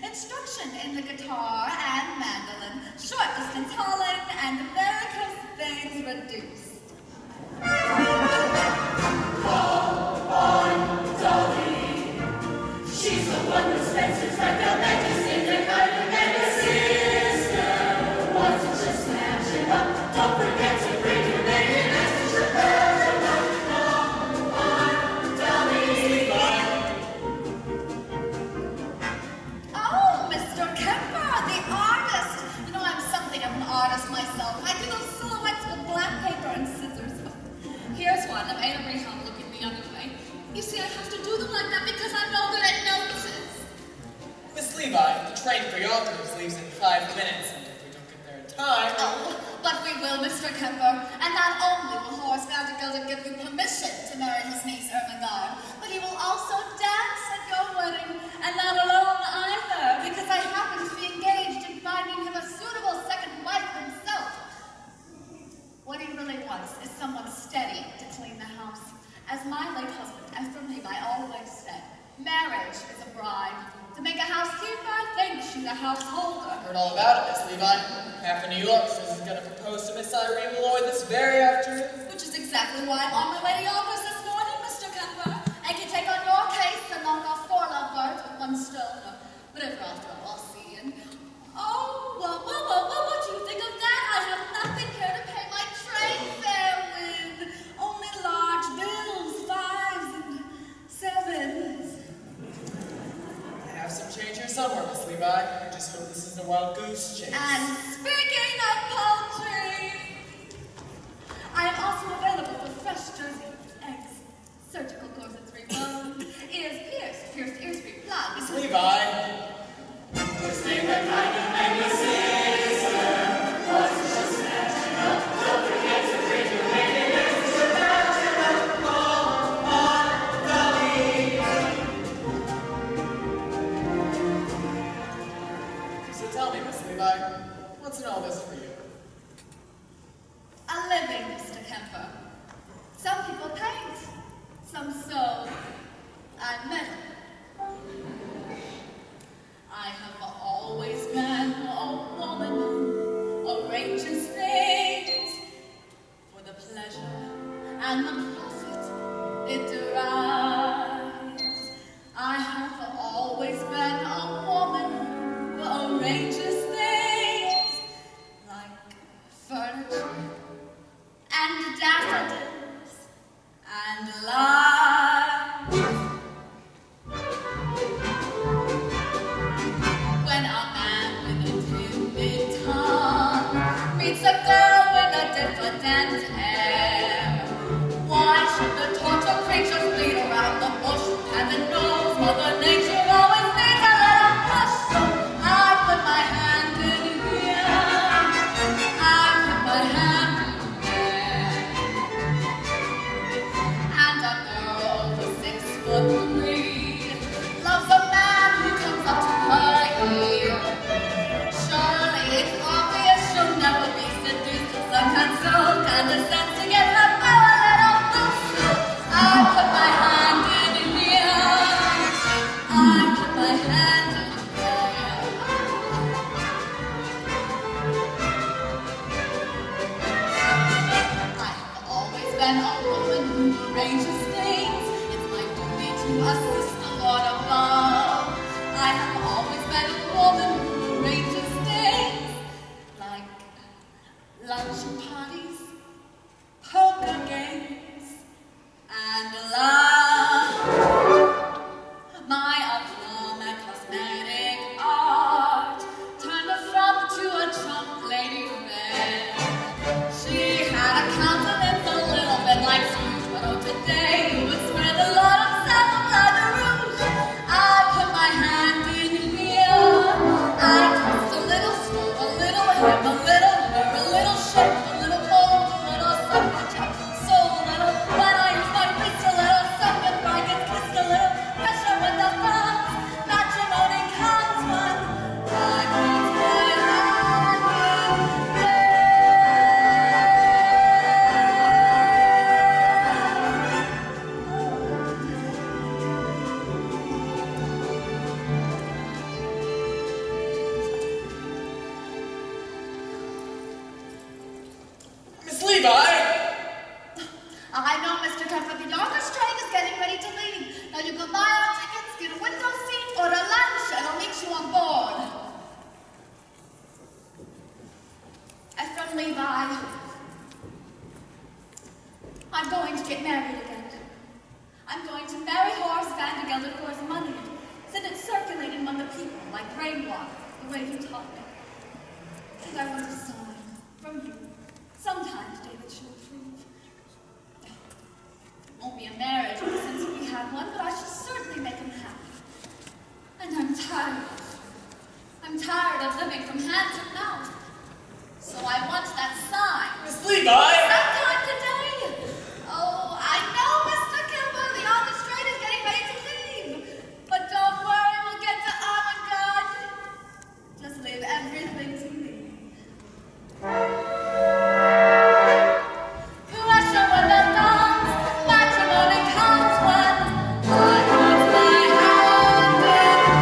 Instruction in the guitar and mandolin, short distance hauling, and varicose veins reduced. Call on Dolly. She's the one who spends his recommended in the kind of sister. Wants to just snatch him up. Don't forget to bring your name as to Call on Dolly. Artist myself. I do those silhouettes with black paper and scissors. Here's one of Irene looking the other way. You see, I have to do them like that because I'm no good at noses. Miss Levi, the train for Yonkers leaves in 5 minutes, and if we don't get there in time... Oh, but we will, Mr. Kemper. And not only will Horace Vandergelder give you permission to marry his niece Ermengarde, but he will also dance at your wedding, and not alone either, because I happen to be engaged in finding him a suitable second wife himself. What he really wants is someone steady to clean the house. As my late husband, Ephraim Levi, always said, marriage is a bride. To make a housekeeper, I think she's a householder. I heard all about it, Miss Levi. Half of New York says he's going to propose to Miss Irene Lloyd this very afternoon. Which is exactly why I'm on my way to Yonkers this morning, Mr. Kemper. I can take on your case and knock off 4 lovebirds with 1 stone, or whatever I'll throw, I'll see. And what do you think of that? I have nothing here to pay my train fare with. Only large bills, 5s and 7s. I have some change here somewhere, Miss Levi. I just hope this is a wild goose chase. And speaking of poultry, I am also available for fresh Jersey eggs, surgical corsets reboned, ears pierced ears replugged. Miss Levi. Just name the kind of name your sister. What's just snatching up? Don't forget to bring your maiden as to snatching up. Call on Dolly. So tell me, Miss Levi, what's in all this for you? A living, Mr. Kemper. Some people paint, some sew, and metal. I have always been a woman who arranges things for the pleasure and the profit it derives. I have always been a woman who arranges things like walk the way you taught me. And I want a sign from you. Sometimes David should approve. It won't be a marriage since we have one, but I shall certainly make him happy. And I'm tired. I'm tired of living from hand to mouth. So I want that sign. Miss Levi! Sometime today. Oh, I know, Mr. Kimber, the August train is getting ready to leave. But don't worry, we'll get to Armageddon. Just leave everything to me. Pressure when the thumbs, matrimony comes when I want my hand in there.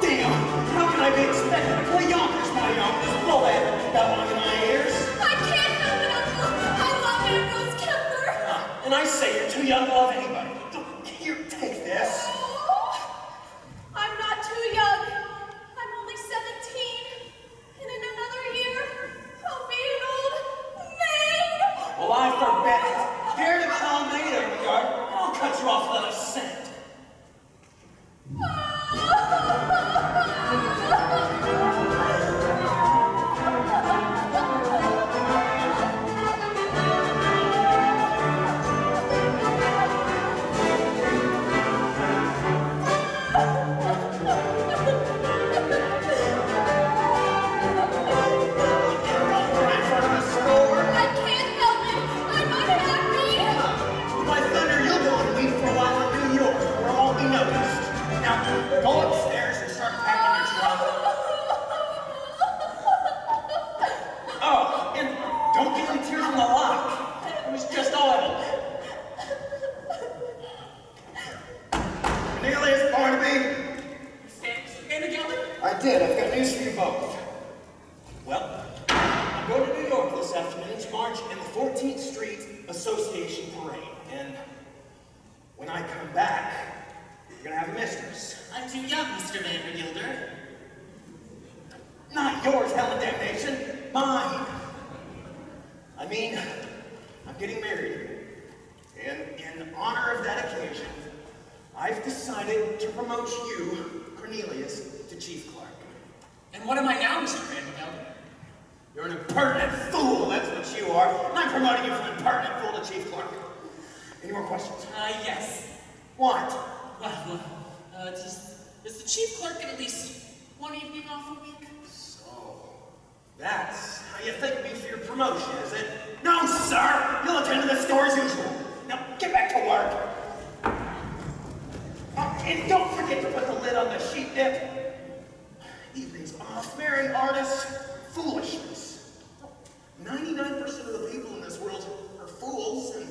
Damn! How can I be expected to play Yonkers, my Yonkers? Blow that got one in my ears. I can't help it, Uncle. I love Ambrose Kemper. And I say you're too young to love anybody. Here, take this. Oh, I'm not too young. I'm only 17. And in another year, I'll be an old maid. Well, I forbid it. Dare to call me there, regard. I'll cut you off without a cent. Right in front of the store. I can't help it. I'm unhappy. By thunder, you'll go and leave for a while in New York, where I won't be noticed. Now, go upstairs and start packing your trunk. Oh, and don't get any tears in the lock. It was just oil. Cornelius, Barnaby. And together? I did. I've got news for you both. Well, I'm going to New York this afternoon to march in the 14th Street Association Parade. And when I come back, you're going to have a mistress. I'm too young, Mr. Vandergilder. Not yours, hell and damnation. Mine. I mean, I'm getting married. And in honor of that occasion, I've decided to promote you, Cornelius, to Chief Clerk. And what am I now, Mr. Vandergilder? You're an impertinent fool, that's what you are. And I'm promoting you from impertinent fool to Chief Clerk. Any more questions? Yes. What? Well, does the chief clerk get at least one evening off a week? So, that's how you thank me for your promotion, is it? No, sir! You'll attend to the store as usual. Now, get back to work. And don't forget to put the lid on the sheep dip. Evenings off, marrying artists, foolishness. 99% of the people in this world are fools, and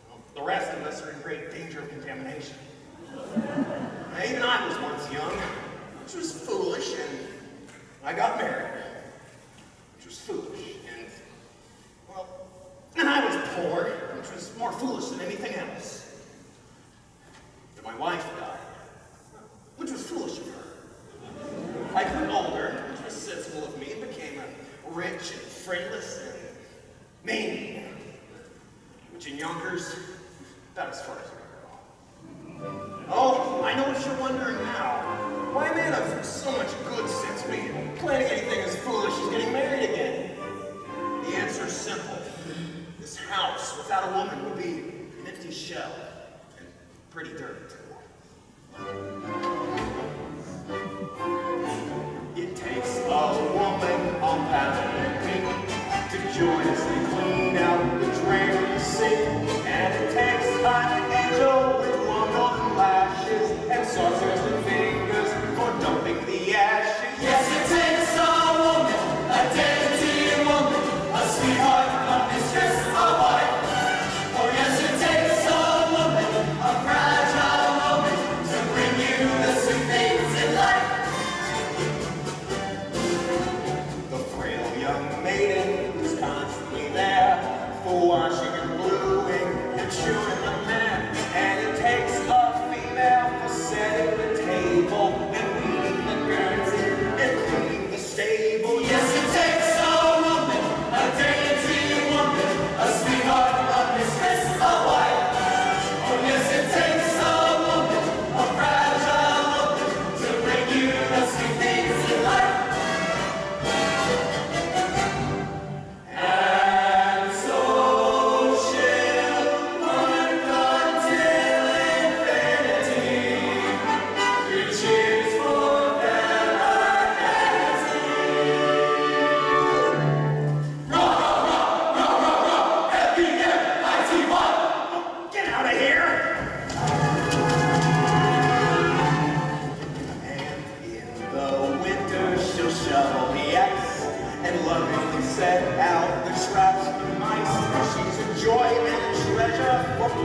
well, the rest of us are in great danger of contamination. Now, even I was once young, which was foolish, and I got married, which was foolish, and, well, and I was poor, which was more foolish than anything else. And my wife died, which was foolish of her. I grew older, which was sensible of me, and became rich and friendless and mean, which in Yonkers, about as far as we go. Oh, I know what you're wondering now. Why a man of so much good sense would be planning anything as foolish as getting married again? The answer is simple. This house without a woman would be an empty shell, and pretty dirty too. It takes a woman on Powell to joyously clean out the drain of the sink, and it takes an angel with long golden lashes and saucers and fingers for dumping the ashes. Yes, it takes a woman, a dainty woman, a sweetheart, a mistress, a wife. Oh, yes, it takes a woman, a fragile woman, to bring you the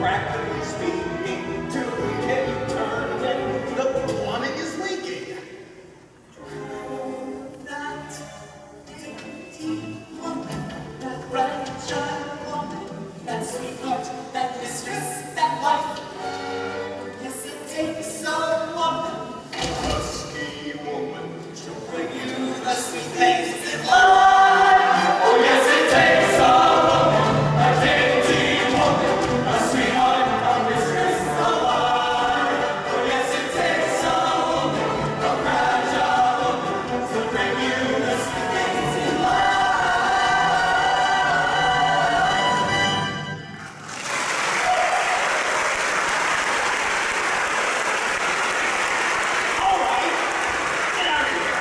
practically speaking, to get turned and the plumbing is leaking. That dainty woman, that fragile woman, that sweetheart, that mistress, that wife. Yes, it takes a woman, A husky woman, to bring you the sweet things in life. Oh yes, it takes a woman, a dainty woman, a sweetheart, a mistress, a wife. Oh yes, it takes a woman, a fragile woman, to bring you the sweet things in life. all right, get out of here.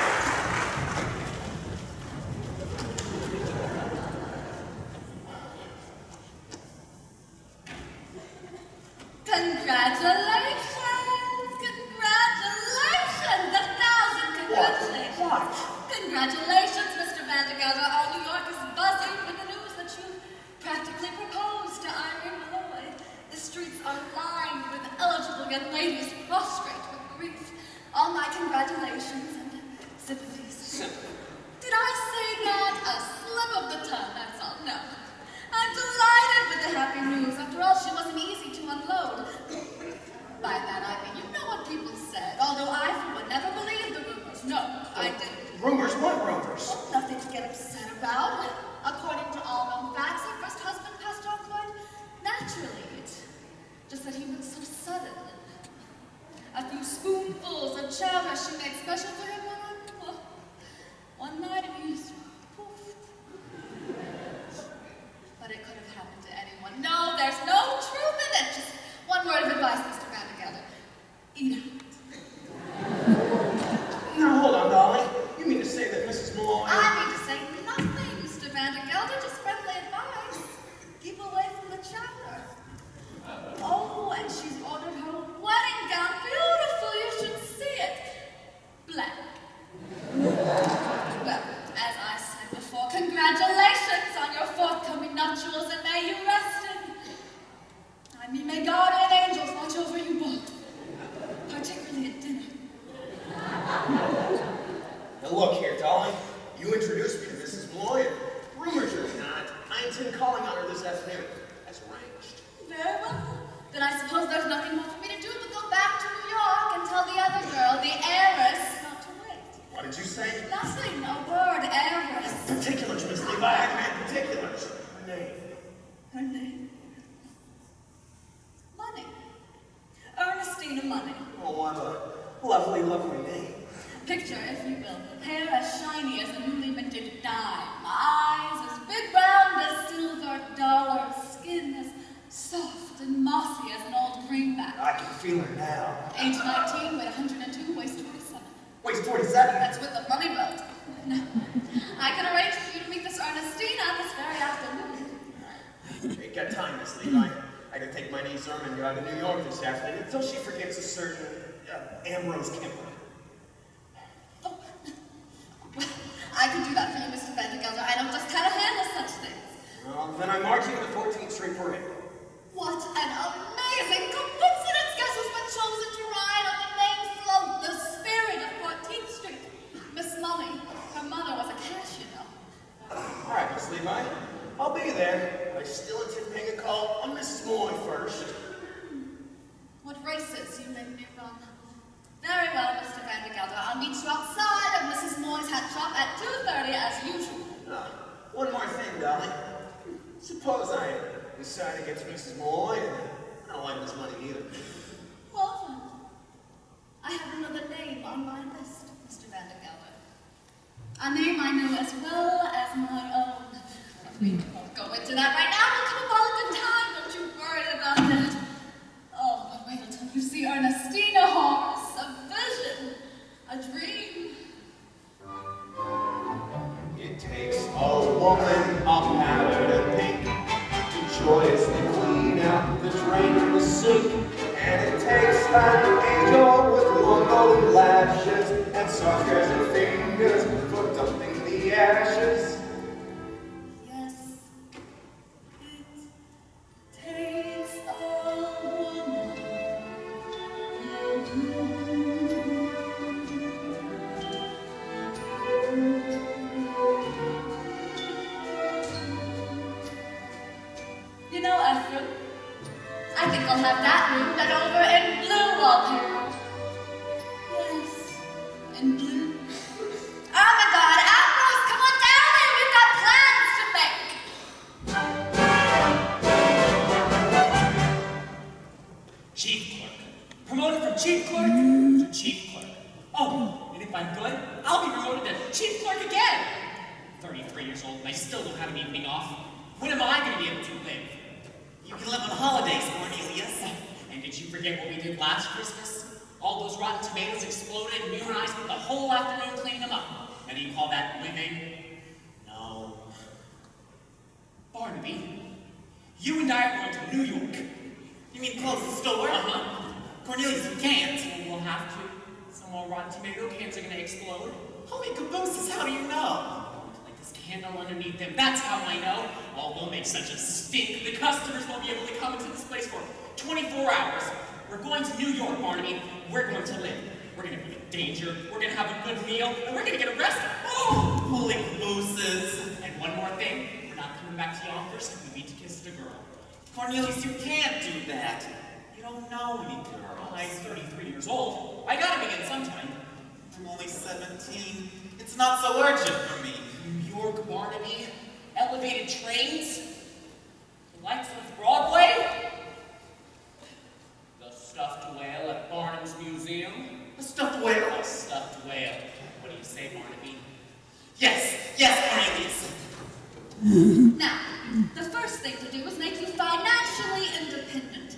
Congratulations! Congratulations! 1,000 congratulations! What? Congratulations, Mr. Vandergelder. All New York is buzzing with the news that you practically proposed to Irene. The streets are lined with eligible young ladies prostrate with grief. All my congratulations and sympathies. Did I say that? A slip of the tongue, that's all. No. I'm delighted with the happy news. After all, she wasn't easy to unload. By that I mean, you know what people said. Although I, for one, never believed the rumors. No, I didn't. Rumors? What rumors? Well, nothing to get upset about. According to all known facts, her first husband passed on quite naturally. It's just that he was so sudden. A few spoonfuls of chowder she made special for him one night and he just poof. But it could have happened to anyone. No, there's no truth in it. Just one word of advice, Mr. Vandergelder. Eat out. Now hold on, Dolly. You mean to say that Mrs. Malloy... I mean to say nothing, Mr. Vandergelder. Just friendly advice. Keep away from the chowder. Oh, and she's ordered her wedding gown. Beautiful, you should see it. Black. Well, as I said before, congratulations on your forthcoming nuptials, and may you rest in. I mean, may guardian angels watch over you both, particularly at dinner. Now look here, Dolly. You introduced me to Mrs. Malloy. Rumors or not, I intend calling on her this afternoon, as arranged. Very well. Then I suppose there's nothing more for me to do but go back to New York and tell the other girl, the heiress, not to wait. What did you say? Nothing, a word, heiress. Particulars, Miss Levi. I demand particulars. Her name. Her name? Money. Ernestina Money. Oh, what a lovely, lovely name. Picture, if you will, hair as shiny as a newly minted dime, eyes as big round as silver dollars, skin as soft and mossy as an old greenback. I can feel her now. Age 19, weight 102, waist 47. Waist 47? That's with the money belt. No. I can arrange for you to meet Miss Ernestina this very afternoon. Ain't got time, Miss Levi. I gotta take my niece Irene out to New York this afternoon until she forgets a certain Ambrose Kemper. Oh. Well, I can do that for you, Mr. Vandergelder. I don't just kind of handle such things. Well, then I'm marching in the 14th Street Parade. What an amazing coincidence! Guess who's been chosen to ride on the main float, the spirit of 14th Street? Miss Money. Her mother was a cash, you know. All right, Miss Levi. I'll be there. I still intend paying a call on Mrs. Malloy first. What races you make me run? Very well, Mr. Vandergelder. I'll meet you outside of Mrs. Moy's hat shop at 2:30 as usual. One more thing, Dolly. Suppose I decide to get to Mrs. Malloy and I don't like this money either. Well, then, I have another name on my list, Mr. Vandergelder. A name I know as well as my own. But we won't go into that right now. We'll come upon a good time. Don't you worry about that. Oh, but wait until you see Ernestina, Horace. A vision. A dream. It takes a woman all powdered and pink to joyously clean out the drain in the sink. And it takes an angel with long golden lashes and soft hairs and fingers for dumping the ashes. Yes, it takes a In blue. Oh my God, Ambrose, come on down here. We've got plans to make. Chief clerk. Promoted from chief clerk to chief clerk. Oh, and if I'm good, I'll be promoted to chief clerk again. 33 years old and I still don't have an evening off. When am I going to be able to live? You can live on holidays, Cornelius. And did you forget what we did last Christmas? All those rotten tomatoes exploded and you and I spent the whole afternoon cleaning them up. Now do you call that living? No. Barnaby, you and I are going to New York. You mean close the store? Uh-huh. Cornelius, you can't. We'll have to. Some more rotten tomato cans are going to explode. Holy cabooses, how do you know? Like this candle underneath them, that's how I know. Oh, we'll make such a stink. The customers won't be able to come into this place for 24 hours. We're going to New York, Barnaby. We're going to live. We're going to be in danger. We're going to have a good meal. And we're going to get arrested. Oh, holy cabooses. And one more thing. We're not coming back to Yonkers. We need to kiss the girl. Cornelius, you can't do that. You don't know any girls. I'm 33 years old. I gotta begin sometime. I'm only 17. It's not so urgent for me. New York, Barnaby. Elevated trains. The lights of Broadway. The stuffed whale at Barnum's Museum. A stuffed whale? A stuffed whale. What do you say, Barnaby? Yes, yes, Cornelius. Now, the first thing to do is make you financially independent.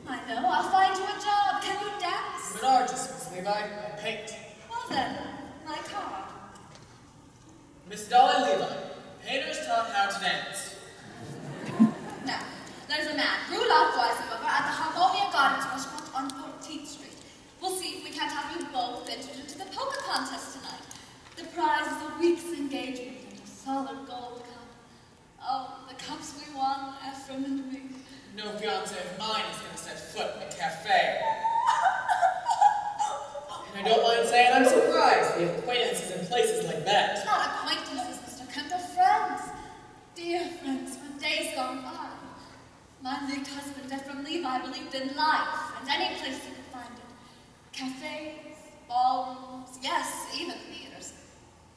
I know, I'll find you a job. Can you dance? Good artist, Miss Levi. I paint. Well then, my card. Miss Dolly Levi. Painters taught how to dance. Now, there's a man, Rudolph Weisenberger, at the Harmonia Gardens restaurant on 14th Street. We'll see if we can't have you both entered into the poker contest tonight. The prize is a week's engagement and a solid gold cup. Oh, the cups we won, Ephraim and me. No fiancé of mine is going to set foot in a cafe. And I don't mind saying I'm surprised we have acquaintances in places like that. Not acquaintances, Mr. Kemper, friends. Dear friends from days gone by. My late husband, Ephraim Levi, believed in life and any place you could find it. Cafes, ballrooms, yes, even theaters.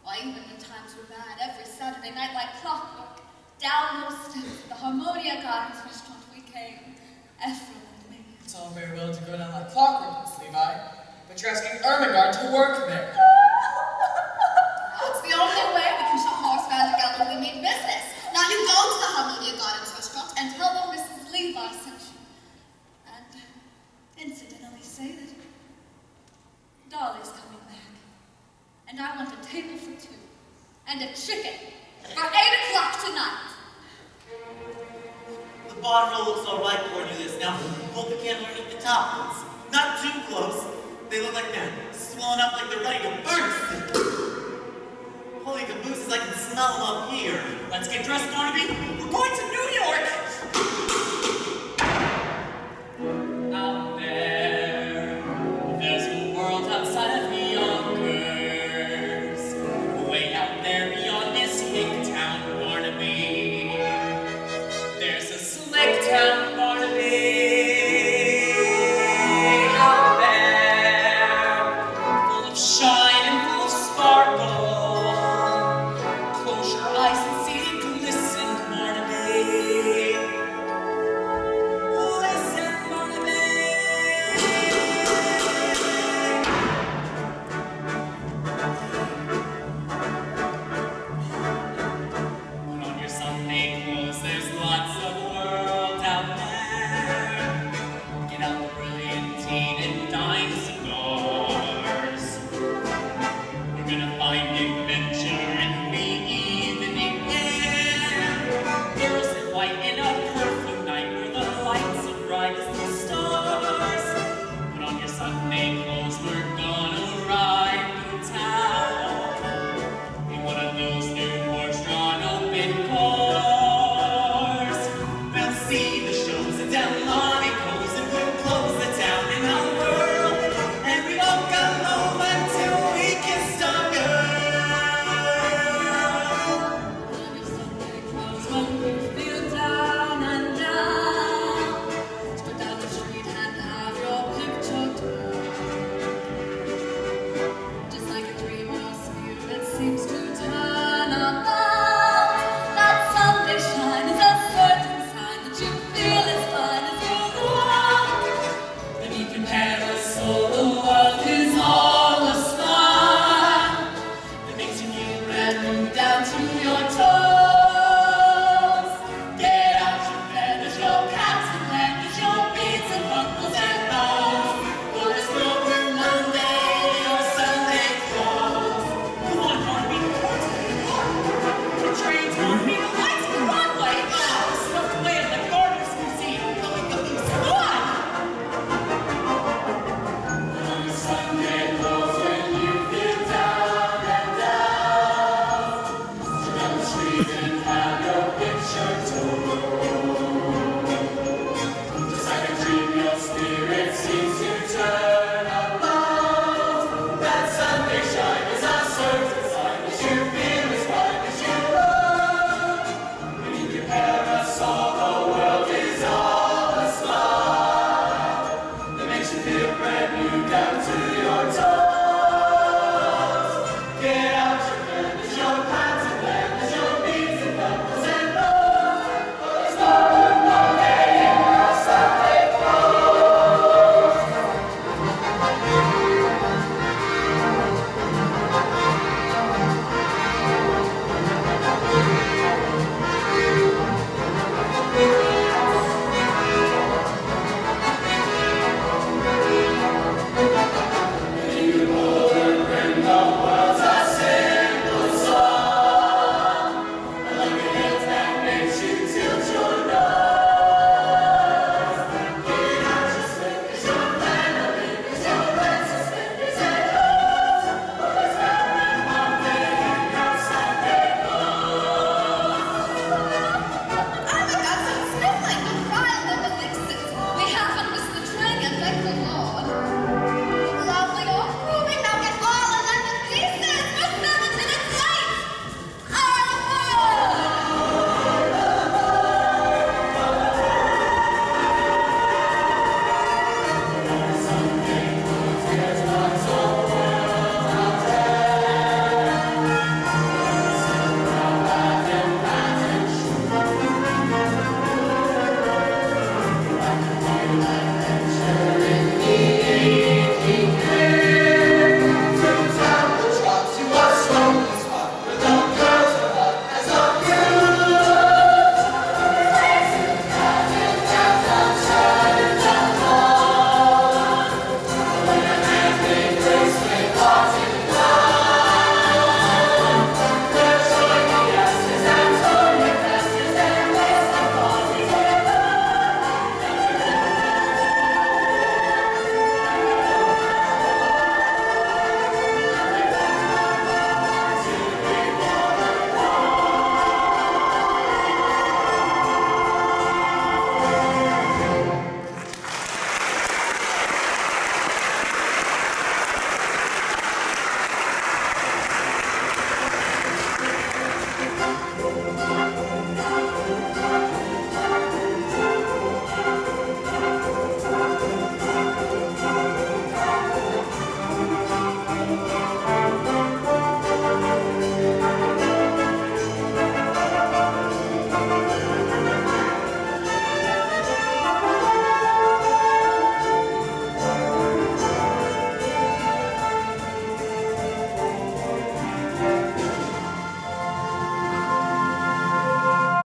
Why, even when times were bad, every Saturday night like clockwork, down those steps at the Harmonia Gardens restaurant we came, Ephraim and me. It's all very well to go down like clockwork, Miss Levi, but you're asking Ermengarde to work there. It's the only way we can show Horace together we mean business. Now you go to the Harmonia Gardens restaurant and tell them Mrs. Levi sent you. And incidentally say that Dolly's coming back. And I want a table for two. And a chicken for 8 o'clock tonight. The bottom row looks all right, Cornelius. Now, hold the candle underneath the top ones. Not too close. They look like they're swollen up like they're ready to burst. Holy cabooses, I can smell them up here. Let's get dressed, Barnaby. We're going to New York. Out there, there's a world outside of Yonkers. Way out there beyond this hick town, Barnaby. There's a slick town, Barnaby. Out there, full of shot.